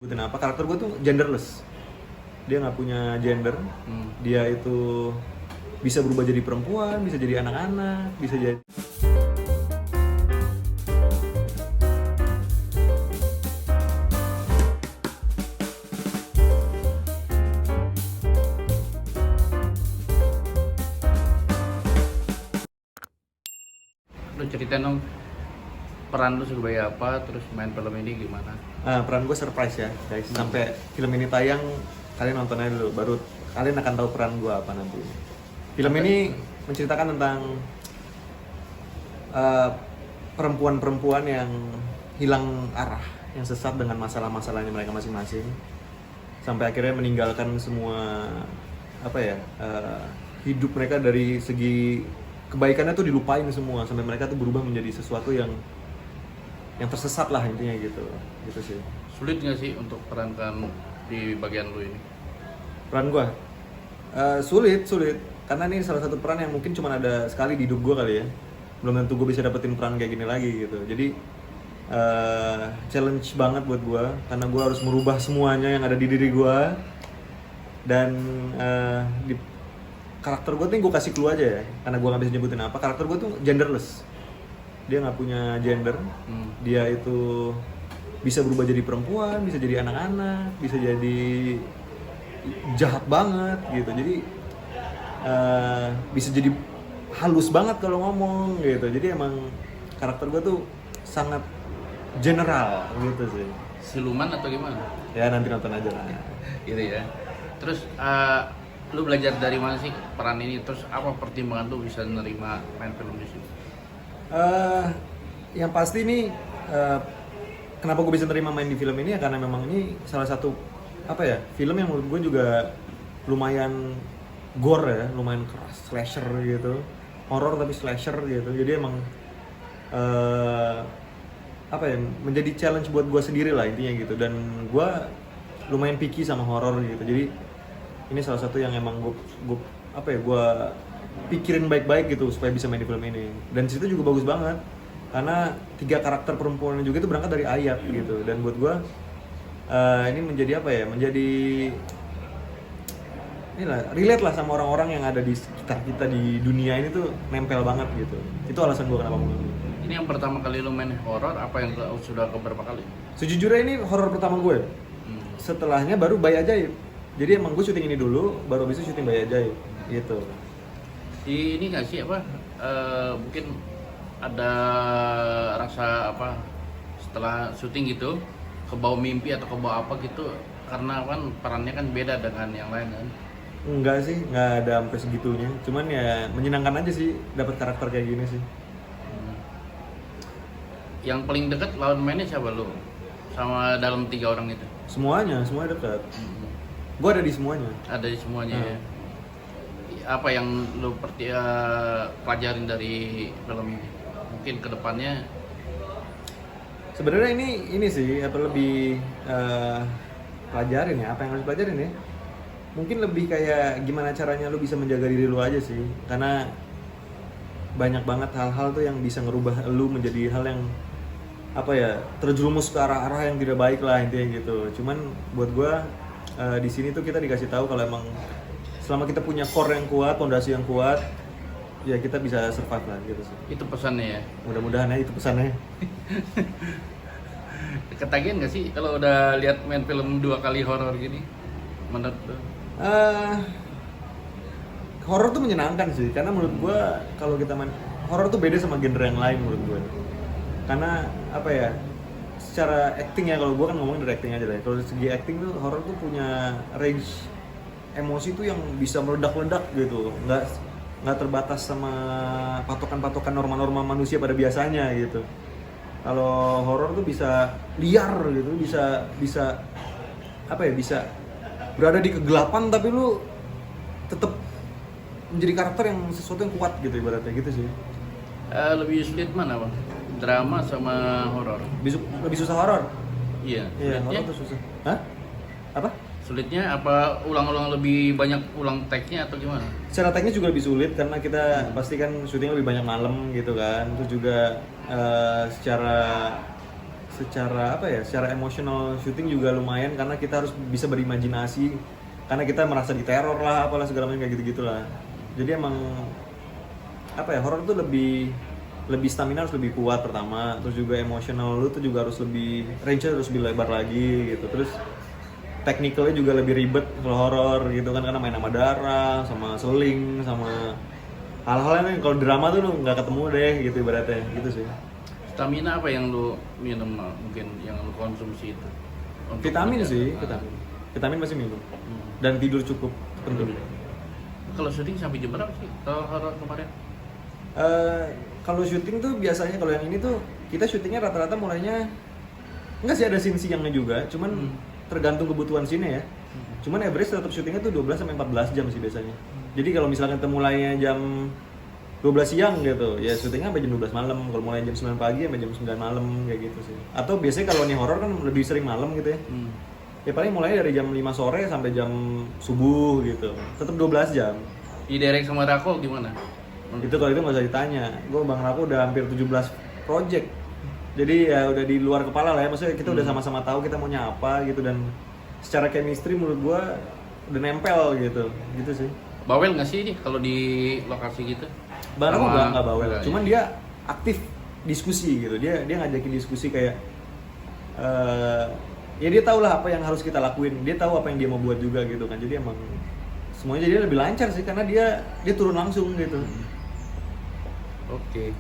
Sebutin apa, karakter gue tuh genderless. Dia nggak punya gender. Dia itu bisa berubah jadi perempuan, bisa jadi anak-anak, bisa jadi... Lu ceritain dong peran lu sebagai apa, terus main film ini gimana? Peran gue surprise ya guys. Sampai film ini tayang, kalian nonton aja dulu, baru kalian akan tahu peran gue apa nanti. Film ini menceritakan tentang perempuan-perempuan yang hilang arah, yang sesat dengan masalah-masalahnya mereka masing-masing, sampai akhirnya meninggalkan semua hidup mereka dari segi kebaikannya tuh dilupain semua, sampai mereka tuh berubah menjadi sesuatu yang tersesat lah intinya gitu sih. Sulit nggak sih untuk perankan di bagian lu ini? Peran gue sulit karena ini salah satu peran yang mungkin cuma ada sekali di hidup gue kali ya. Belum tentu gue bisa dapetin peran kayak gini lagi gitu. Jadi challenge banget buat gue karena gue harus merubah semuanya yang ada di diri gue. Dan di karakter gue tuh gue kasih clue aja ya, karena gue nggak bisa nyebutin apa. Karakter gue tuh genderless. Dia nggak punya gender. Dia itu bisa berubah jadi perempuan, bisa jadi anak-anak, bisa jadi jahat banget gitu. Jadi bisa jadi halus banget kalau ngomong gitu. Jadi emang karakter gue tuh sangat general gitu sih. Siluman atau gimana? Ya nanti nonton aja lah. Gitu ya. Terus lu belajar dari mana sih peran ini? Terus apa pertimbangan lu bisa nerima main film di sini? Yang pasti nih kenapa gue bisa terima main di film ini ya karena memang ini salah satu film yang menurut gue juga lumayan gore ya, lumayan keras, slasher gitu, horror tapi slasher gitu. Jadi emang menjadi challenge buat gue sendiri lah intinya gitu. Dan gue lumayan picky sama horror gitu. Jadi ini salah satu yang emang gue pikirin baik-baik gitu supaya bisa main di film ini. Dan situ juga bagus banget karena 3 karakter perempuan juga itu berangkat dari ayat gitu. Dan buat gue ini menjadi relate lah sama orang-orang yang ada di sekitar kita di dunia ini tuh, nempel banget gitu. Itu alasan gue kenapa mau nonton. Ini yang pertama kali lu main horor, apa yang sudah keberapa kali? Sejujurnya ini horor pertama gue. Setelahnya baru Bayi Ajaib. Jadi emang gue syuting ini dulu, baru bisa syuting Bayi Ajaib gitu. Ini nggak sih mungkin ada rasa setelah syuting gitu kebawa mimpi atau kebawa apa gitu, karena kan perannya kan beda dengan yang lain kan? Enggak sih, nggak ada sampai segitunya. Cuman ya menyenangkan aja sih dapat karakter kayak gini sih. Yang paling dekat lawan mainnya siapa lu? Sama dalam 3 orang itu? Semuanya dekat. Gue ada di semuanya. Ada di semuanya ya. Apa yang lu pelajarin dari film ini? Mungkin kedepannya? Sebenarnya ini sih lebih pelajarin ya. Apa yang harus pelajarin ya? Mungkin lebih kayak gimana caranya lu bisa menjaga diri lu aja sih. Karena banyak banget hal-hal tuh yang bisa ngerubah lu menjadi hal yang terjerumus ke arah-arah yang tidak baik lah intinya gitu. Cuman buat gua di sini tuh kita dikasih tahu kalau emang selama kita punya core yang kuat, fondasi yang kuat, ya kita bisa survive lah gitu sih. Itu pesannya ya? Mudah-mudahan ya itu pesannya. Ketagihan nggak sih kalau udah lihat main film 2 kali horor gini? Menurut lu? Horor tuh menyenangkan sih, karena menurut gua kalau kita main horor tuh beda sama genre yang lain menurut gua. Karena secara acting ya, kalau gua kan ngomongin dari acting aja lah. Kalau dari segi acting tuh horor tuh punya range emosi tuh yang bisa meledak-ledak gitu, nggak terbatas sama patokan-patokan norma-norma manusia pada biasanya gitu. Kalau horor tuh bisa liar gitu, bisa berada di kegelapan tapi lu tetap menjadi karakter yang sesuatu yang kuat gitu ibaratnya gitu sih. Lebih sulit mana bang? Drama sama horor? Lebih susah horor. Iya. Horor tuh susah. Hah? Apa? Sulitnya apa ulang-ulang lebih banyak ulang take-nya atau gimana? Secara teknis juga lebih sulit karena kita pasti kan syuting lebih banyak malam gitu kan. Terus juga secara secara apa ya, secara emosional syuting juga lumayan karena kita harus bisa berimajinasi karena kita merasa diteror lah apalah segala macam kayak gitu-gitulah. Jadi emang apa ya, horor tuh lebih stamina harus lebih kuat pertama, terus juga emosional lu tuh juga harus lebih range-nya harus lebih lebar lagi gitu. Terus technicalnya juga lebih ribet kalau horor gitu kan, karena main sama darah, sama seling, sama hal-hal yang kalau drama tuh lu nggak ketemu deh gitu ibaratnya gitu sih. Stamina apa yang lu minum mungkin yang lu konsumsi itu? Untuk Vitamin menjaga- sih, Ah. vitamin masih minum Hmm. dan tidur cukup penting. Kalau syuting sampai jam berapa sih? Kalau horor kemarin? Kalau syuting tuh biasanya kalau yang ini tuh kita syutingnya rata-rata mulainya enggak sih, ada scene siangnya juga, cuman tergantung kebutuhan scene ya. Cuman average tetap syutingnya tuh 12 sampai 14 jam sih biasanya. Jadi kalau misalkan kita mulainya jam 12 siang gitu, ya syutingnya sampai jam 12 malam. Kalau mulai jam 9 pagi sampai jam 9 malam kayak gitu sih. Atau biasanya kalau nih horor kan lebih sering malam gitu ya. Ya paling mulai dari jam 5 sore sampai jam subuh gitu. Tetap 12 jam. Di direct sama Rako gimana? Itu kalau itu nggak usah ditanya. Gue Bang Rako udah hampir 17 project. Jadi ya udah di luar kepala lah ya. Maksudnya kita udah sama-sama tahu kita maunya apa gitu, dan secara chemistry menurut gue udah nempel gitu. Gitu sih. Bawel nggak sih ini kalau di lokasi gitu? Bang Rako Sama- nggak bawel. enggak, Cuman ya. dia aktif diskusi gitu. Dia ngajakin diskusi kayak ya dia tahu lah apa yang harus kita lakuin. Dia tahu apa yang dia mau buat juga gitu kan. Jadi emang semuanya jadi lebih lancar sih karena dia turun langsung gitu. Oke.